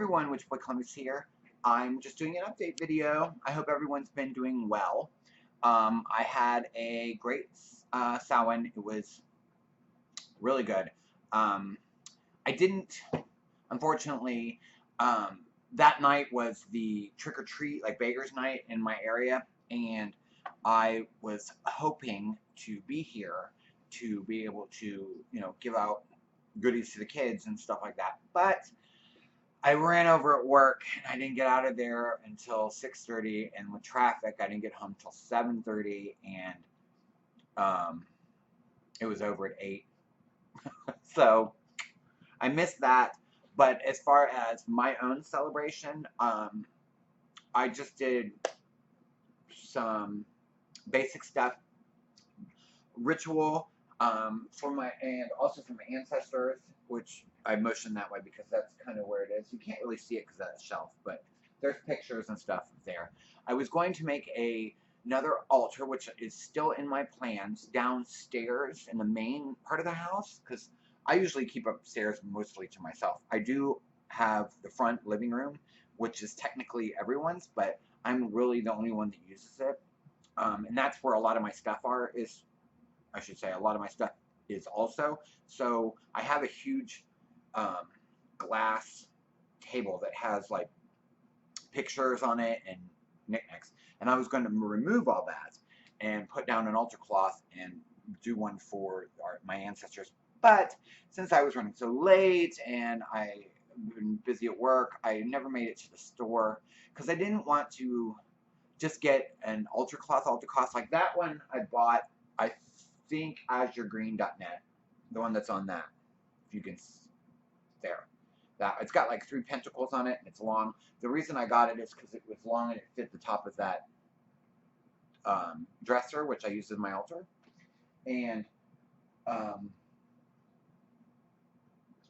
everyone, Witch Boy Columbus here. I'm just doing an update video. I hope everyone's been doing well. I had a great Samhain. It was really good. I didn't, unfortunately, that night was the trick-or-treat, like Beggars Night in my area, and I was hoping to be here to be able to, give out goodies to the kids and stuff like that. But I ran over at work and I didn't get out of there until 6:30, and with traffic I didn't get home till 7:30, and um, it was over at 8. So I missed that. But as far as my own celebration, I just did some basic stuff, ritual for my, and also for my ancestors, which I motion that way because that's kind of where it is. You can't really see it because that's a shelf, but there's pictures and stuff there. I was going to make another altar, which is still in my plans, downstairs in the main part of the house, because I usually keep upstairs mostly to myself. I do have the front living room, which is technically everyone's, but I'm really the only one that uses it. And that's where a lot of my stuff is. I should say a lot of my stuff is also. So I have a huge glass table that has like pictures on it and knickknacks. And I was going to remove all that and put down an altar cloth and do one for my ancestors. But since I was running so late and I've been busy at work, I never made it to the store because I didn't want to just get an altar cloth like that one I bought. I think AzureGreen.net, the one that's on that. If you can, there. That it's got like 3 pentacles on it and it's long. The reason I got it is because it was long and it fit the top of that dresser, which I use as my altar. And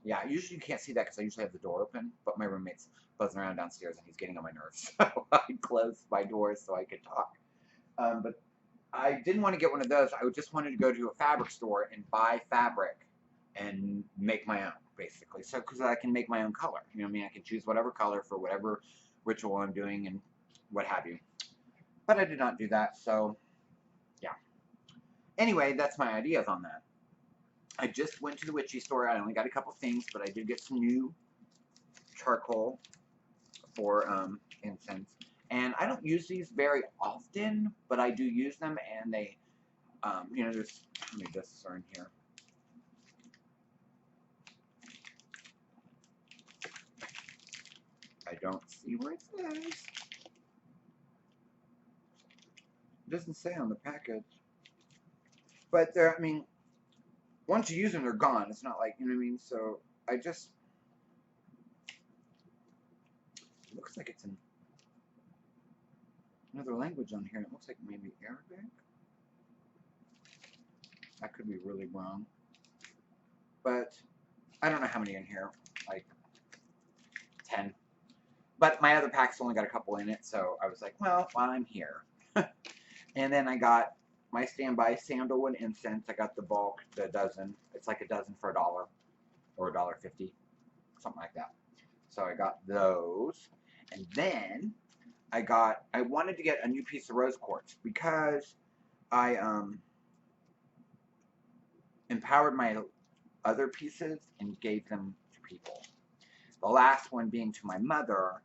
yeah, usually you can't see that because I usually have the door open, but my roommate's buzzing around downstairs and he's getting on my nerves. So I closed my doors so I could talk. But I didn't want to get one of those. I just wanted to go to a fabric store and buy fabric and make my own, basically. So, because I can make my own color. You know what I mean? I can choose whatever color for whatever ritual I'm doing and what have you. But I did not do that, so yeah. Anyway, that's my ideas on that. I just went to the witchy store. I only got a couple things, but I did get some new charcoal for incense. And I don't use these very often, but I do use them, and they, there's how many discs are in here? I don't see where it says. It doesn't say on the package. But they're, I mean, once you use them, they're gone. It's not like, you know what I mean? So I just, it looks like it's in another language on here. It looks like maybe Arabic. I could be really wrong. But I don't know how many in here, like 10. But my other pack's only got a couple in it, so I was like, well, while I'm here. And then I got my standby sandalwood incense. I got the bulk, the dozen. It's like a dozen for $1 or $1.50, something like that. So I got those. And then I wanted to get a new piece of rose quartz because I empowered my other pieces and gave them to people. The last one being to my mother,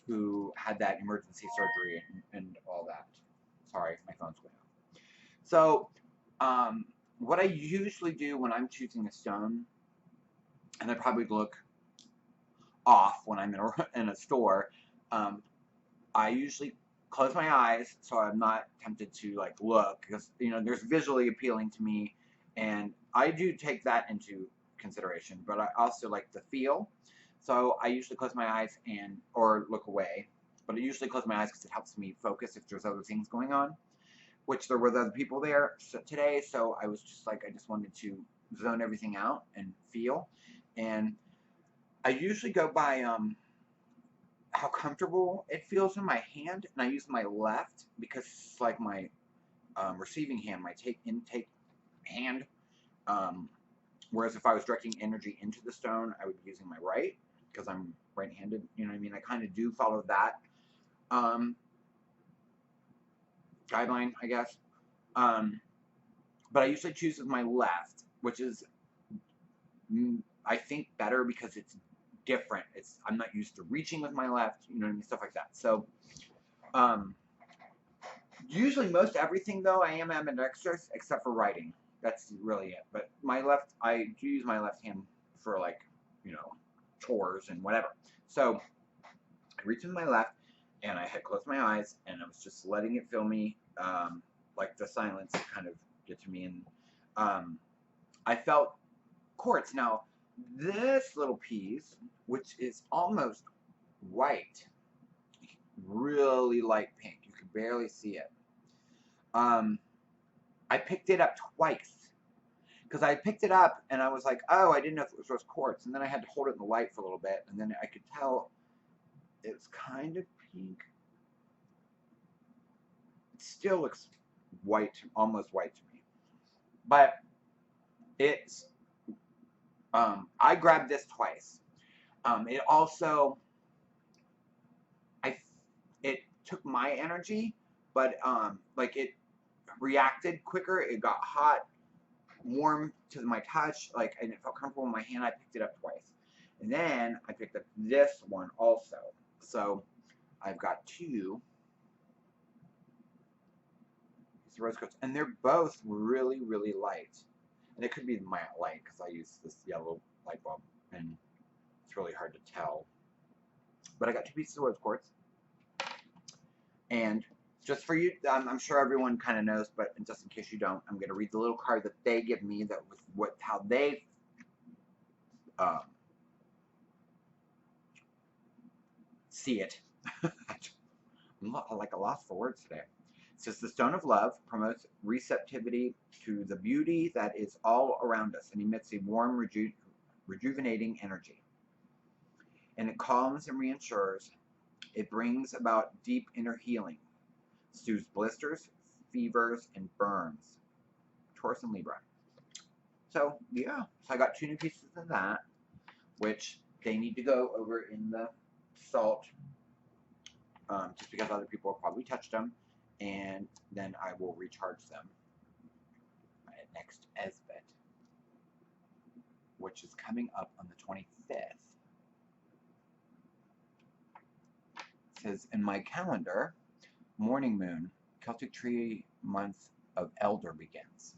who had that emergency surgery and all that. Sorry, my phone's going off. So, what I usually do when I'm choosing a stone, and I probably look off when I'm in a store, I usually close my eyes so I'm not tempted to like look, because there's visually appealing to me, and I do take that into consideration, but I also like the feel. So I usually close my eyes or look away, but I usually close my eyes because it helps me focus if there's other things going on, which there were other people there today, so I was just like, I just wanted to zone everything out and feel. And I usually go by how comfortable it feels in my hand, and I use my left because it's like my receiving hand, my intake hand. Whereas if I was directing energy into the stone, I would be using my right because I'm right-handed. You know what I mean? I kind of do follow that guideline, I guess. But I usually choose with my left, which is, I think, better because it's different. I'm not used to reaching with my left, you know what I mean, stuff like that. So, usually most everything though, I am ambidextrous except for writing. That's really it. But my left, I do use my left hand for, like, you know, chores and whatever. So I reached with my left, and I had closed my eyes, and I was just letting it fill me, like the silence kind of get to me, and I felt quartz. Now, this little piece, which is almost white, really light pink, you can barely see it. I picked it up twice because I picked it up and I was like, oh, I didn't know if it was rose quartz, and then I had to hold it in the light for a little bit, and then I could tell it was kind of pink. It still looks white, almost white to me, but it's. I grabbed this twice. It also, it took my energy, but like it reacted quicker. It got hot, warm to my touch, like, and it felt comfortable in my hand. I picked it up twice, and then I picked up this one also. So I've got two. These rose quartz, and they're both really, really light. And it could be my light because I use this yellow light bulb, and it's really hard to tell. But I got two pieces of rose quartz, and just for you, I'm sure everyone kind of knows, but just in case you don't, I'm going to read the little card that they give me that with how they see it. I'm like a loss for words today. It says the stone of love promotes receptivity to the beauty that is all around us and emits a warm, rejuvenating energy. And it calms and reassures. It brings about deep inner healing, soothes blisters, fevers, and burns. Taurus and Libra. So yeah, so I got two new pieces of that, which they need to go over in the salt, just because other people have probably touched them, and then I will recharge them at next Esbet, which is coming up on the 25th. It says in my calendar, morning moon, Celtic tree month of elder begins.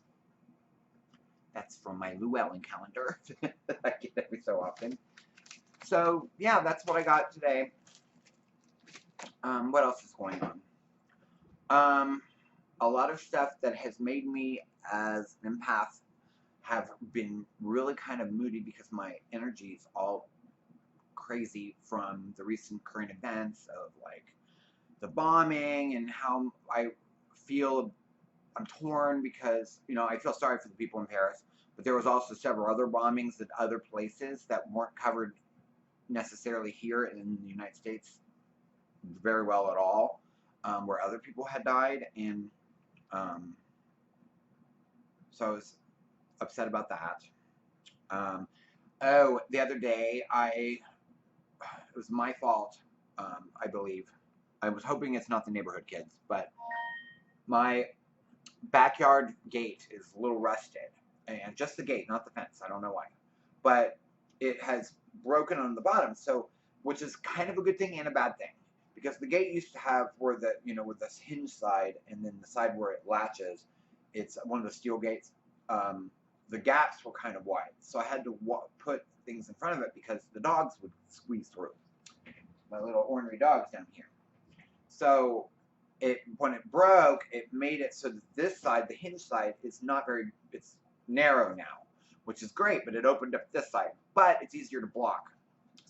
That's from my Llewellyn calendar that I get every so often. So yeah, that's what I got today. What else is going on? A lot of stuff that has made me as an empath have been really kind of moody because my energy is all crazy from the recent current events of, like, the bombing, and how I feel. I'm torn because, you know, I feel sorry for the people in Paris, but there was also several other bombings at other places that weren't covered necessarily here in the United States very well at all, where other people had died, and so I was upset about that. Oh, the other day, it was my fault, I believe. I was hoping it's not the neighborhood kids, but my backyard gate is a little rusted, and just the gate, not the fence. I don't know why, but it has broken on the bottom, so, which is kind of a good thing and a bad thing, because the gate used to have where the, you know, with this hinge side, and then the side where it latches, it's one of the steel gates. The gaps were kind of wide, so I had to put things in front of it because the dogs would squeeze through. My little ornery dogs down here. So when it broke, it made it so that this side, the hinge side, is not very, it's narrow now, which is great, but it opened up this side, but it's easier to block.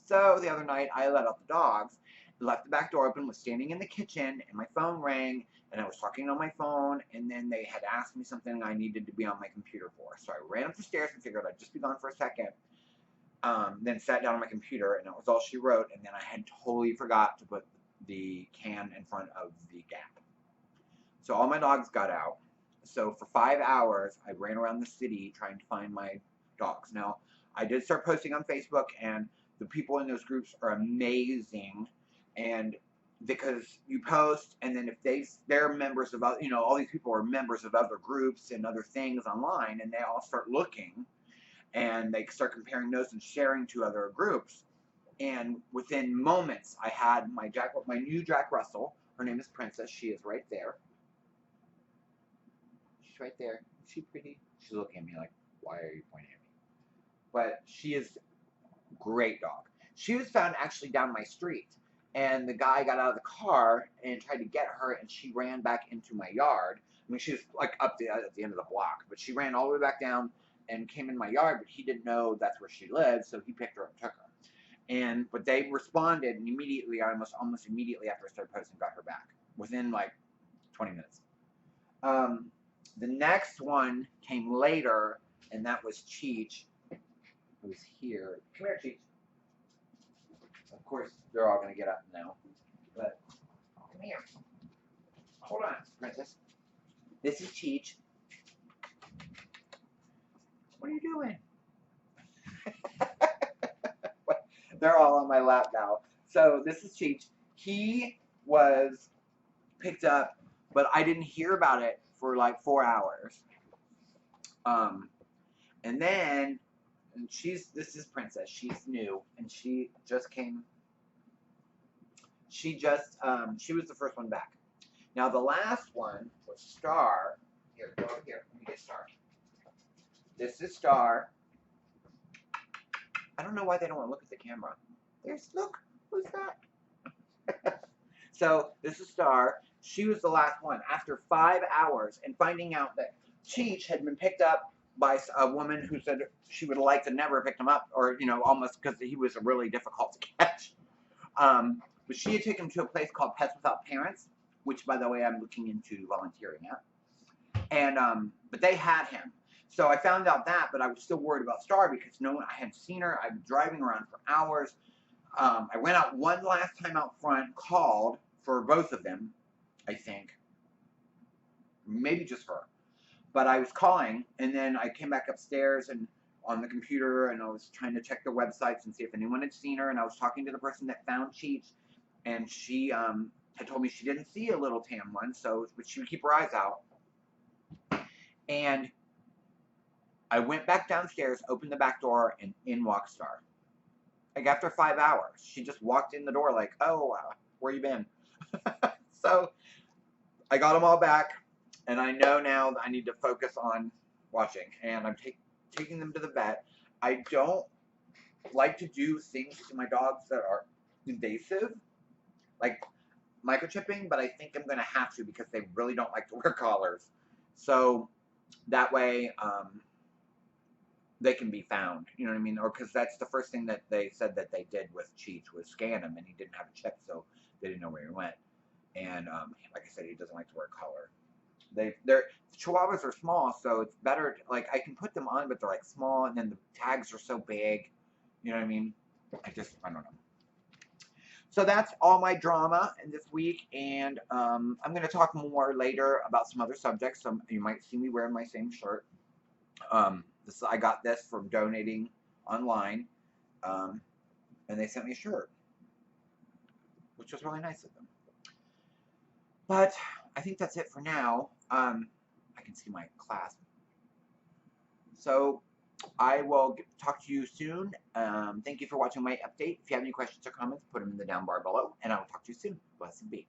So the other night, I let out the dogs, left the back door open, was standing in the kitchen, and my phone rang, and I was talking on my phone, and then they had asked me something I needed to be on my computer for. So I ran up the stairs and figured I'd just be gone for a second, then sat down on my computer, and it was all she wrote, and then I had totally forgot to put the can in front of the gap. So all my dogs got out. So for 5 hours, I ran around the city trying to find my dogs. Now, I did start posting on Facebook, and The people in those groups are amazing, and because you post, and then if they're members of, you know, all these people are members of other groups and other things online, and they all start looking, and they start comparing notes and sharing to other groups. And within moments, I had my new Jack Russell. Her name is Princess. She is right there. She's right there. Is she pretty? She's looking at me like, why are you pointing at me? But she is a great dog. She was found actually down my street. And the guy got out of the car and tried to get her, and she ran back into my yard. I mean, she was like up at the end of the block, but she ran all the way back down and came in my yard, but he didn't know that's where she lived, so he picked her up and took her. But they responded, and immediately, almost immediately after I started posting, got her back within like 20 minutes. The next one came later, and that was Cheech, who's here. Come here, Cheech. Of course, they're all going to get up now. But, come here. Hold on, Princess. This is Cheech. What are you doing? They're all on my lap now. So, this is Cheech. He was picked up, but I didn't hear about it for like 4 hours. And then, this is Princess. She's new, and she just came. She was the first one back. Now the last one was Star. Here, go over here. Let me get Star. This is Star. I don't know why they don't want to look at the camera. Look, who's that? So this is Star. She was the last one after 5 hours, and finding out that Cheech had been picked up by a woman who said she would have liked to never have picked him up, or almost because he was really difficult to catch. But she had taken him to a place called Pets Without Parents, which, by the way, I'm looking into volunteering at. And but they had him. So I found out that, but I was still worried about Star because I hadn't seen her. I've been driving around for hours. I went out one last time out front, called for both of them, I think. Maybe just her. But I was calling, and then I came back upstairs and on the computer, and I was trying to check the websites and see if anyone had seen her, and I was talking to the person that found Cheech, and she had told me she didn't see a little tan one, but she would keep her eyes out. And I went back downstairs, opened the back door, and in walked Star. Like after 5 hours, she just walked in the door like, oh, where you been? So I got them all back, and I know now that I need to focus on watching, and I'm taking them to the vet. I don't like to do things to my dogs that are invasive, like microchipping, but I think I'm going to have to because they really don't like to wear collars. So that way they can be found, you know what I mean? Or because that's the first thing that they said that they did with Cheech was scan him, and he didn't have a chip, so they didn't know where he went. And like I said, he doesn't like to wear a collar. Chihuahuas are small, so it's better. Like I can put them on, but they're like small, and then the tags are so big. You know what I mean? I don't know. So that's all my drama in this week, and I'm going to talk more later about some other subjects. You might see me wearing my same shirt. I got this from donating online, and they sent me a shirt, which was really nice of them. But I think that's it for now. I can see my clasp. So I will talk to you soon. Thank you for watching my update. If you have any questions or comments, put them in the down bar below, and I will talk to you soon. Blessed be.